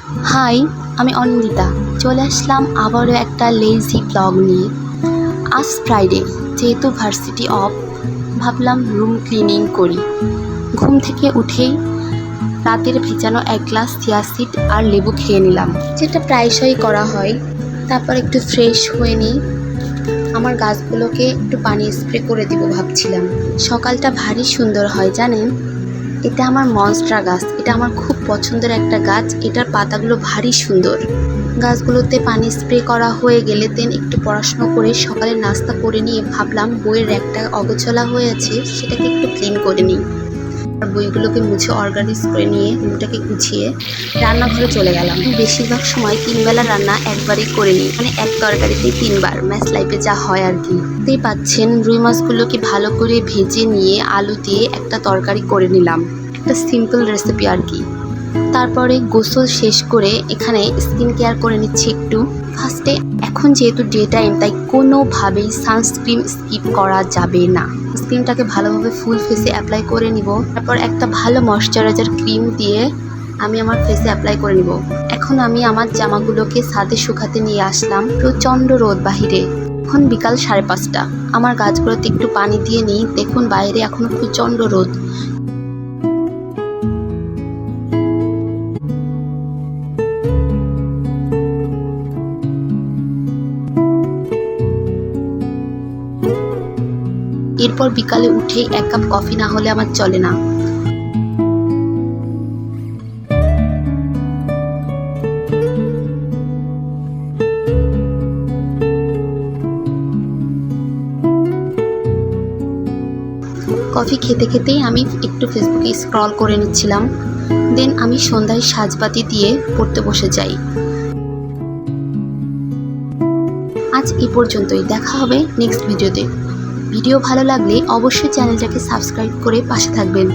High, আমি অনিন্দিতা। চলে আসলাম আবারও একটা লেজি ব্লগ নিয়ে। আজ ফ্রাইডে, যেহেতু ভার্সিটি অফ, ভাবলাম রুম ক্লিনিং করি। ঘুম থেকে উঠেই রাতের ভেজানো এক গ্লাস চিয়া সিড আর লেবু খেয়ে নিলাম, যেটা প্রায়শই করা হয়। তারপর একটু ফ্রেশ হয়ে নিই, আমার গাছগুলোকে একটু পানি স্প্রে করে দিব ভাবছিলাম। সকালটা ভারী সুন্দর হয় জানেন। এটা আমার মনস্ট্রা গাছ, এটা আমার খুব পছন্দের একটা গাছ। এটার পাতাগুলো ভারী সুন্দর। গাছগুলোতে পানি স্প্রে করা হয়ে গেলে দেন একটু পড়াশোনা করে সকালে নাস্তা করে নিয়ে ভাবলাম বইয়ের একটা অগোছলা হয়ে আছে, সেটাকে একটু ক্লিন করে নিই। আর বইগুলোকে মুছে অর্গানাইজ করে নিয়ে রুমটাকে গুছিয়ে রান্নাঘরে চলে গেলাম। বেশিরভাগ সময় 3 বেলা রান্না একবারই করে নিই, মানে এক তরকারিতেই 3 বার, ম্যাচ লাইফে যা হয় আর কি। দেখতেই পাচ্ছেন রুই মাছগুলোকে ভালো করে ভেজে নিয়ে আলু দিয়ে একটা তরকারি করে নিলাম। একটা সিম্পল রেসিপি আর কি। তারপরে গোসল শেষ করে এখানে স্কিন কেয়ার করে নিচ্ছি একটু। ফার্স্টে এখন যেহেতু ডে টাইম, তাই কোনোভাবেই সানস্ক্রিন স্কিপ করা যাবে না। স্কিনটাকে ভালোভাবে ফুল ফেসে অ্যাপ্লাই করে নিব। তারপর একটা ভালো ময়শ্চারাইজার ক্রিম দিয়ে আমি আমার ফেসে অ্যাপ্লাই করে নিব। এখন আমি আমার জামাগুলোকে ছাদে শুকাতে নিয়ে আসলাম। প্রচণ্ড রোদ বাহিরে। এখন বিকাল 5:30। আমার গাছগুলোতে একটু পানি দিয়ে নিই। দেখুন বাইরে এখনো প্রচণ্ড রোদ। এরপর বিকালে উঠে 1 কাপ কফি না হলে আমার চলে না। কফি খেতে খেতেই আমি একটু ফেসবুকে স্ক্রল করে নিচ্ছিলাম। দেন আমি সন্ধ্যায় সাজবাতি দিয়ে পড়তে বসে যাই। আজ এই পর্যন্তই, দেখা হবে নেক্সট ভিডিওতে। ভিডিও ভালো লাগলে অবশ্যই চ্যানেলটাকে সাবস্ক্রাইব করে পাশে থাকবেন।